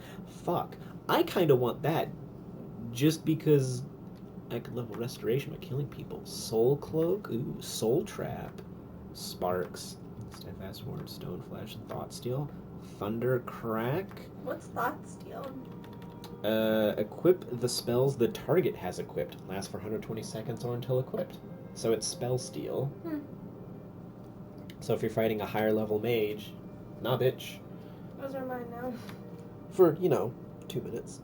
Fuck. I kind of want that. Just because I could level restoration by killing people. Soul Cloak. Ooh. Soul Trap. Sparks. Steadfast Ward. Stone Flash. Thought Steal. Thunder Crack. What's Thought Steal? Equip the spells the target has equipped. Lasts for 120 seconds or until equipped. So it's Spell Steal. So if you're fighting a higher level mage, nah bitch. Those are mine now. For, 2 minutes.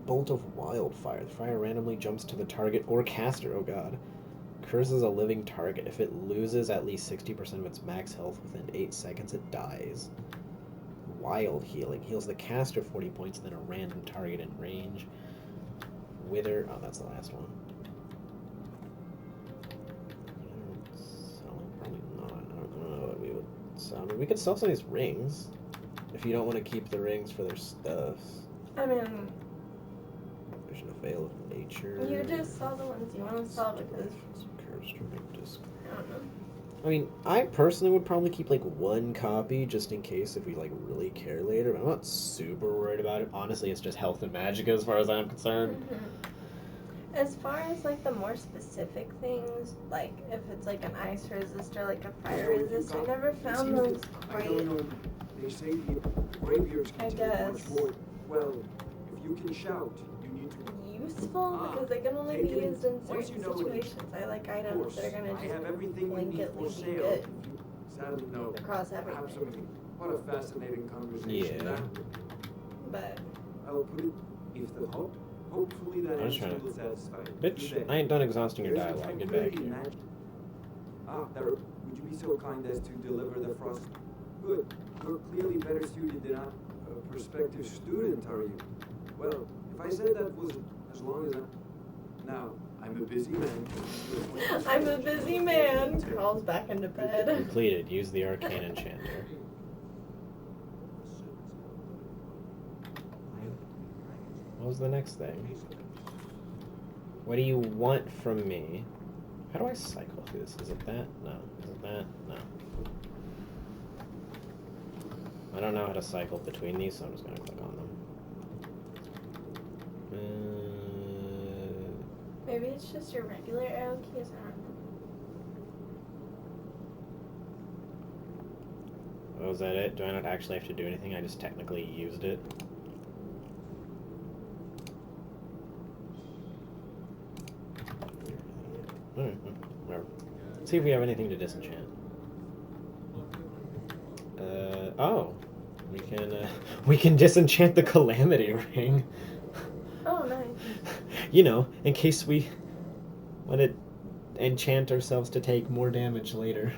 Bolt of Wildfire. The fire randomly jumps to the target or caster, oh god. Curses a living target. If it loses at least 60% of its max health within 8 seconds, it dies. Wild Healing. Heals the caster 40 points, then a random target in range. Wither. Oh, that's the last one. Probably not. I don't know what we would sell. I mean, we could sell some of these rings. If you don't want to keep the rings for their stuff. I mean... Vision of Veil of Nature. You just sell the ones you want to sell because... Cursed Ring Disc. I don't know. I mean, I personally would probably keep, like, one copy just in case if we, like, really care later. But I'm not super worried about it. Honestly, it's just health and magic as far as I'm concerned. As far as, like, the more specific things, like, if it's, like, an ice resistor, like a fire resistor, I never found those I quite... don't know. They say the graybeards I can take guess. much more. Well, if you can shout, you need to. Useful because they can only be Take it used in once certain you know it. situations. I like Of items course, that are gonna I have just everything you need for blanketly be sale. good Sadly, no. across everything. Absolutely. What a fascinating conversation Yeah. that. But I'll put it if the hope. Hopefully that I was answer trying to- will satisfy you. Bitch, Then, I ain't done exhausting your there's the dialogue. Get back tranquility in here. that. There. Would you be so kind as to deliver the frost? Good. You're clearly better suited than a prospective student, are you? Well, if I said that was as long as I... Now, I'm a busy man. I'm a busy man. Crawls back into bed. Completed. Use the arcane enchanter. What was the next thing? What do you want from me? How do I cycle through this? Is it that? No. Is it that? No. I don't know how to cycle between these, so I'm just going to click on them. Maybe it's just your regular arrow keys. I don't know. Oh, is that it? Do I not actually have to do anything? I just technically used it. Alright, whatever. Let's see if we have anything to disenchant. Oh. We can disenchant the Calamity Ring. Oh, nice. You know, in case we want to enchant ourselves to take more damage later.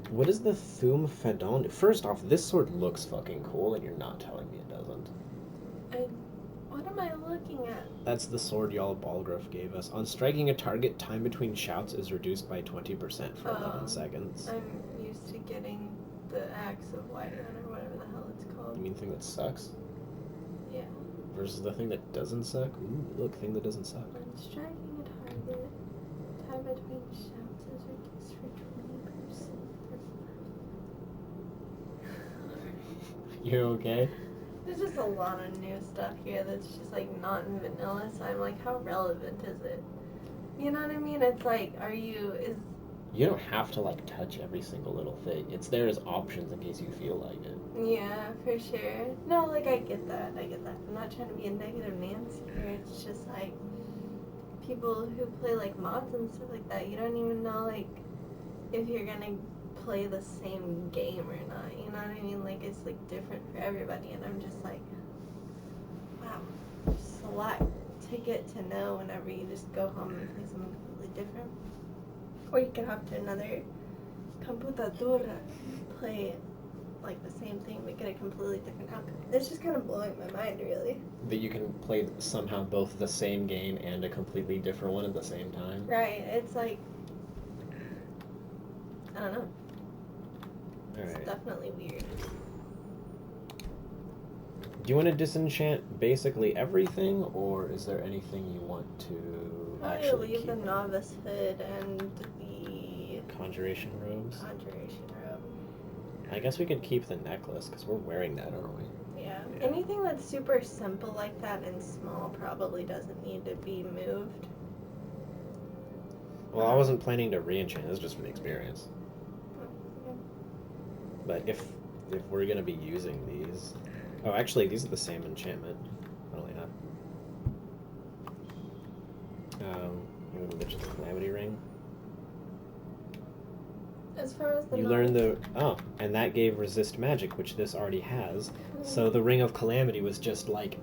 What is the Thum Fedon do? First off, this sword looks fucking cool, and you're not telling me it doesn't. What am I looking at? That's the sword Jarl Balgruuf gave us. On striking a target, time between shouts is reduced by 20% for 11 seconds. I'm used to getting the Axe of Whiterun or whatever the hell it's called. You mean the thing that sucks? Yeah. Versus the thing that doesn't suck? Ooh, look, thing that doesn't suck. When striking a target, time between shouts is reduced for 20%. You okay? There's just a lot of new stuff here that's just like not in vanilla, so I'm like, how relevant is it? You know what I mean? It's like, You don't have to like touch every single little thing. It's there as options in case you feel like it. Yeah, for sure. No, like I get that. I'm not trying to be a negative Nancy here. It's just like people who play like mods and stuff like that, you don't even know like if you're gonna play the same game or not, you know what I mean? Like it's like different for everybody, and I'm just like, wow, just a lot to get to know whenever you just go home and play something completely different. Or you can hop to another computadora, play like the same thing but get a completely different outcome. It's just kind of blowing my mind, really. That you can play somehow both the same game and a completely different one at the same time. Right, it's like, I don't know. Alright. It's definitely weird. Do you want to disenchant basically everything, or is there anything you want to actually leave keep? the novice hood and the Conjuration robes? conjuration robe. I guess we could keep the necklace, because we're wearing that, aren't we? Yeah. Yeah. Anything that's super simple like that and small probably doesn't need to be moved. Well, I wasn't planning to re-enchant, this is just for the experience. But if we're going to be using these... Oh, actually, these are the same enchantment. Probably not. Maybe just the Calamity Ring. As far as the You learn the... Oh, and that gave resist magic, which this already has. So the Ring of Calamity was just like...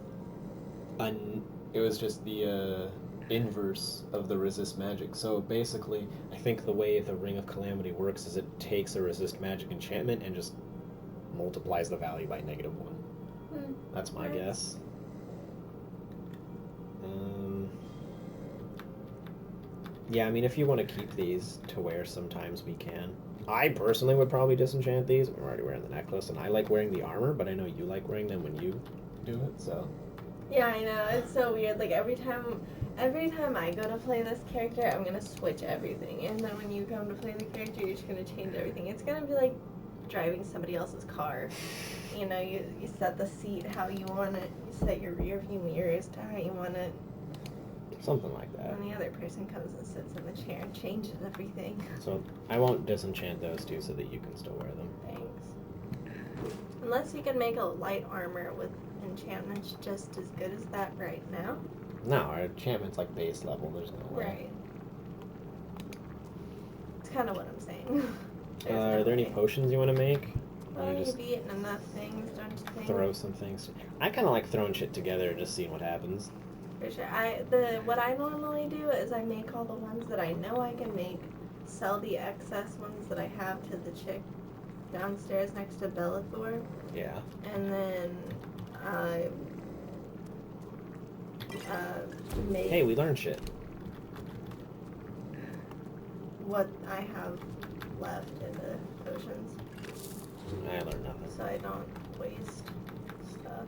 It was just the inverse of the resist magic. So basically, I think the way the Ring of Calamity works is it takes a resist magic enchantment and just multiplies the value by -1. That's my guess. Yeah, I mean, if you want to keep these to wear sometimes, we can. I personally would probably disenchant these. I'm already wearing the necklace, and I like wearing the armor, but I know you like wearing them when you do it, so... Yeah, I know. It's so weird. Like, every time I go to play this character, I'm going to switch everything. And then when you come to play the character, you're just going to change everything. It's going to be like driving somebody else's car. You know, you set the seat how you want it. You set your rear view mirrors to how you want it. Something like that. And the other person comes and sits in the chair and changes everything. So I won't disenchant those two so that you can still wear them. Thanks. Unless you can make a light armor with enchantments just as good as that right now. No, our enchantment's like base level. There's no way. Right. It's kind of what I'm saying. Are there any potions you want to make? Well, You you've eaten enough things, don't you think? throw some things. I kind of like throwing shit together and just seeing what happens. For sure. What I normally do is I make all the ones that I know I can make, sell the excess ones that I have to the chick downstairs next to Bellathor, Yeah. and then I make Hey, we learned shit. what I have left in the potions, I learned nothing. so I don't waste stuff.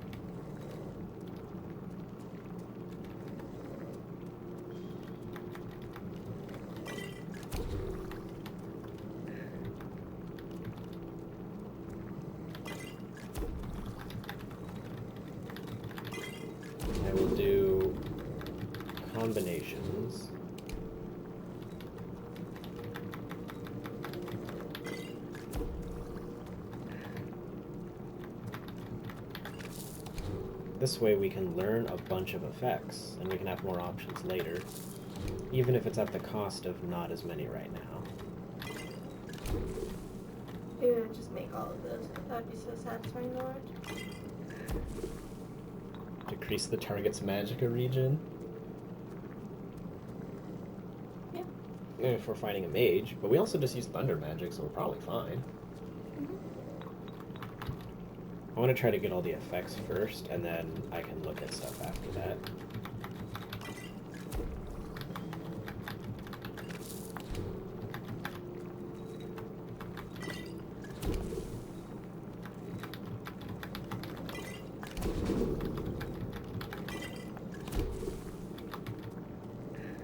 I will do combinations. This way we can learn a bunch of effects, and we can have more options later, even if it's at the cost of not as many right now. Maybe I would just make all of those. That'd be so satisfying to watch. Decrease the target's magicka region. Yeah. If we're fighting a mage, but we also just use thunder magic, so we're probably fine. I want to try to get all the effects first, and then I can look at stuff after that.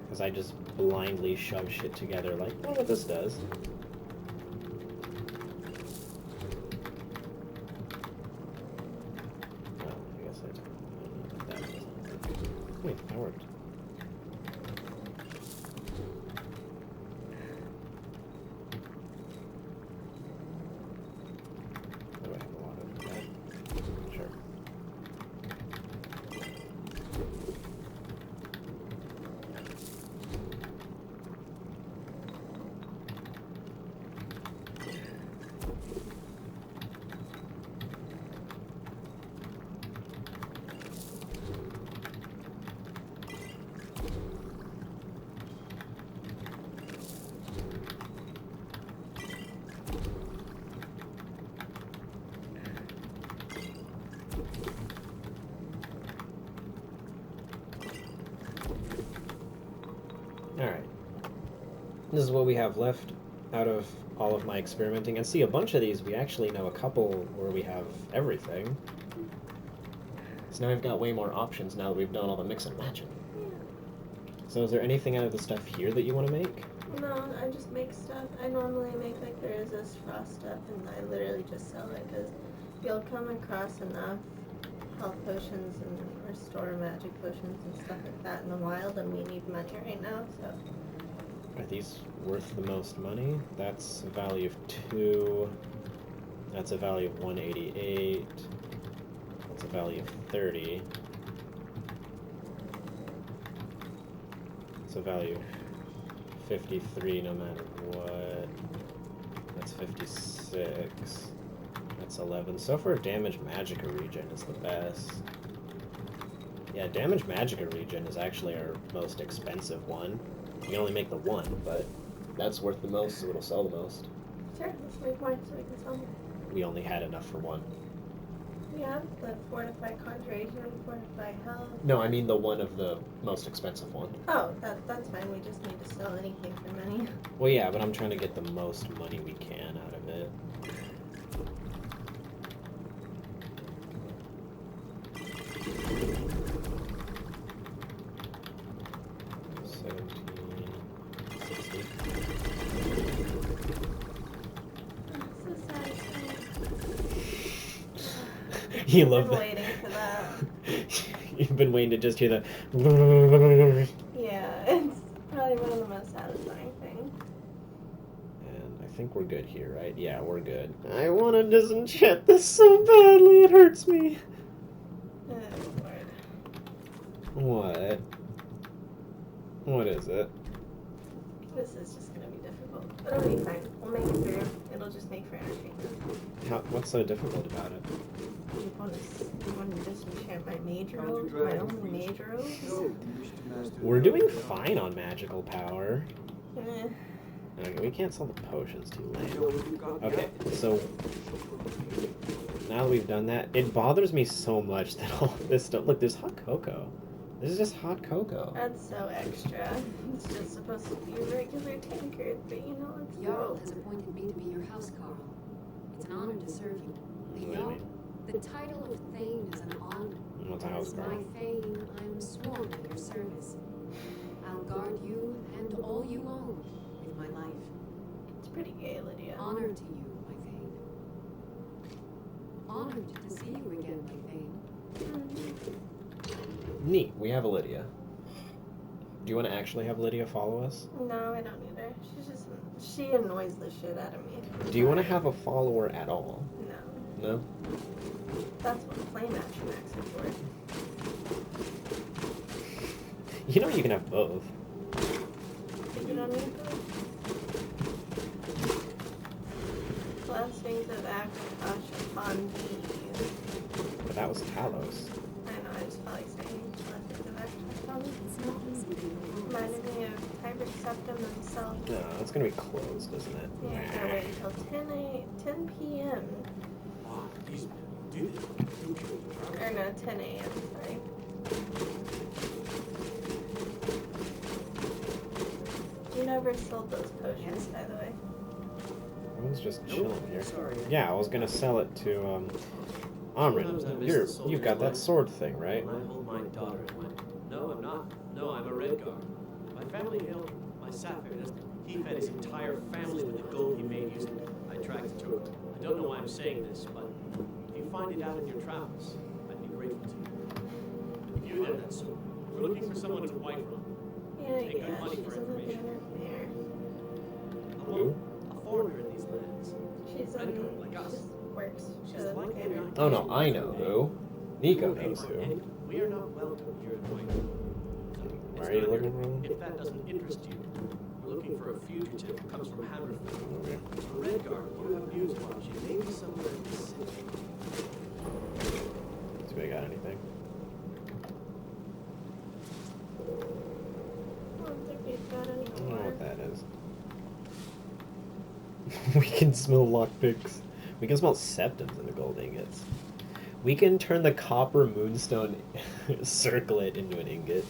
Because I just blindly shove shit together like, oh, what this does. Wait, that worked. Oh, I have a lot of that. Sure. Alright. This is what we have left out of all of my experimenting. And see, a bunch of these, we actually know a couple where we have everything. So now we've got way more options now that we've done all the mix and matching. So is there anything out of the stuff here that you want to make? No, I just make stuff. I normally make like the resist frost stuff, and I literally just sell it because you'll come across enough health potions and restore magic potions and stuff like that in the wild, and we need money right now, so. Are these worth the most money? That's a value of 2. That's a value of 188. That's a value of 30. It's a value of 53 no matter what. That's 56. That's 11. So far, damage magicka regen is the best. Yeah, damage magicka regen is actually our most expensive one. We can only make the one, but that's worth the most, so it'll sell the most. Sure, let's make more so we can sell more. We only had enough for one. We have the fortify conjuration, fortify health. No, I mean the one of the most expensive one. Oh, that's fine. We just need to sell anything for money. Well, yeah, but I'm trying to get the most money we can out of it. So satisfying. You I've love been that. waiting for that. You've been waiting to just hear the. Yeah, it's probably one of the most satisfying things. And I think we're good here, right? Yeah, we're good. I want to disenchant this so badly, it hurts me. Oh, Lord. What? What is it? This is just gonna be difficult. But it'll be fine. We'll make it through. It'll just make for entertainment. What's so difficult about it? You want to disenchant my mage robe? My only mage robe? We're doing fine on magical power. Eh. Okay, we can't sell the potions too late. Okay, so now that we've done that, it bothers me so much that all this stuff. Look, there's hot cocoa. This is just hot cocoa. That's so extra. It's just supposed to be a regular tankard, but you know it's Jarl not. has appointed me to be your housecarl. It's an honor to serve you. What do you know, mean? the title of Thane is an honor. What's a As my housecarl? Thane, I'm sworn to your service. I'll guard you and all you own with my life. It's pretty gay, Lydia. Honor to you, my Thane. Honored to see you again, my Thane. Neat. We have a Lydia. Do you want to actually have Lydia follow us? No, I don't need her. She annoys the shit out of me. Do you want to have a follower at all? No. No? That's what flame action acts are for. You know you can have both. You don't need them? Blessings of Akash upon these. But that was Talos. I know, I just felt like saying blessings of Akash upon these. It's not easy being alone. Reminded me of Hybrid Septum himself. No, it's gonna be closed, isn't it? Yeah, I gotta wait until 10 p.m. Ah, these men, you did it. You killed the Or dragon. no, 10 a.m., sorry. You never sold those potions, by the way. Everyone's just chilling here. Sorry. Yeah, I was gonna sell it to Sometimes I Amrin. miss You're the soldier's you've got that life. sword thing, right? I hold my daughter in my... No, I'm not. No, I'm a Redguard. My family hailed my sapphire. He fed his entire family with the gold he made using I tracked it to him. I don't know why I'm saying this, but if you find it out in your travels, I'd be grateful to you. If you have that sword, we're looking for someone to wife from. Yeah, Take good money she's for in the information. dinner fair. A woman, a foreigner in these lands. She's Redguard, like she us. just works She's for the like dinner. Oh no, I know who. Nico knows who. We are not welcome here at White. Why are you looking for him? If that doesn't interest you, we're looking for a fugitive who comes from Hammerfell. Okay. A Redguard, you have news about you. Maybe somewhere in the city. See if I got anything. I don't think we've got any I don't know more. what that is. We can smell lockpicks. We can smell septums in the gold ingots. We can turn the copper moonstone circlet into an ingot.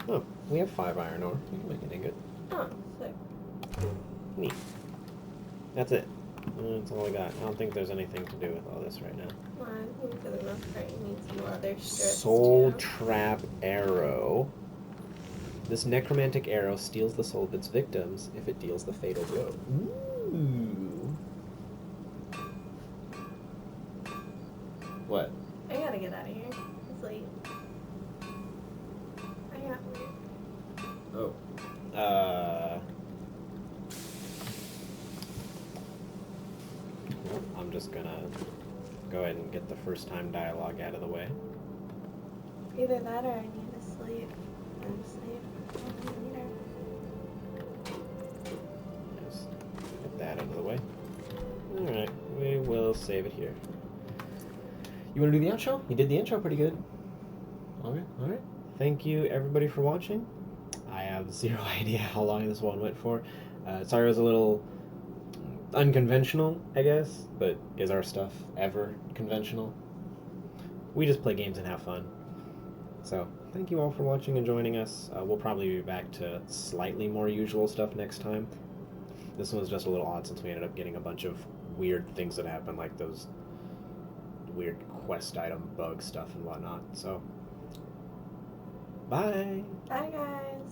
Oh, we have 5 iron ore. We can make an ingot. Oh, sick. Neat. That's it. That's all I got. I don't think there's anything to do with all this right now. Well, I think for the most part you need some other strips Soul too. Trap Arrow. This necromantic arrow steals the soul of its victims if it deals the fatal blow. Ooh. What? I gotta get out of here. It's late. I got Oh. Well, I'm just gonna go ahead and get the first time dialogue out of the way. either that or I need to sleep. And sleep later. Just get that out of the way. Alright, we will save it here. You want to do the outro? You did the intro pretty good. Okay, alright. Thank you everybody for watching. I have zero idea how long this one went for. Sorry it was a little unconventional, I guess, but is our stuff ever conventional? We just play games and have fun. So, thank you all for watching and joining us. We'll probably be back to slightly more usual stuff next time. This one was just a little odd since we ended up getting a bunch of weird things that happened, like those weird quest item bug stuff and whatnot. So, bye! Bye, guys.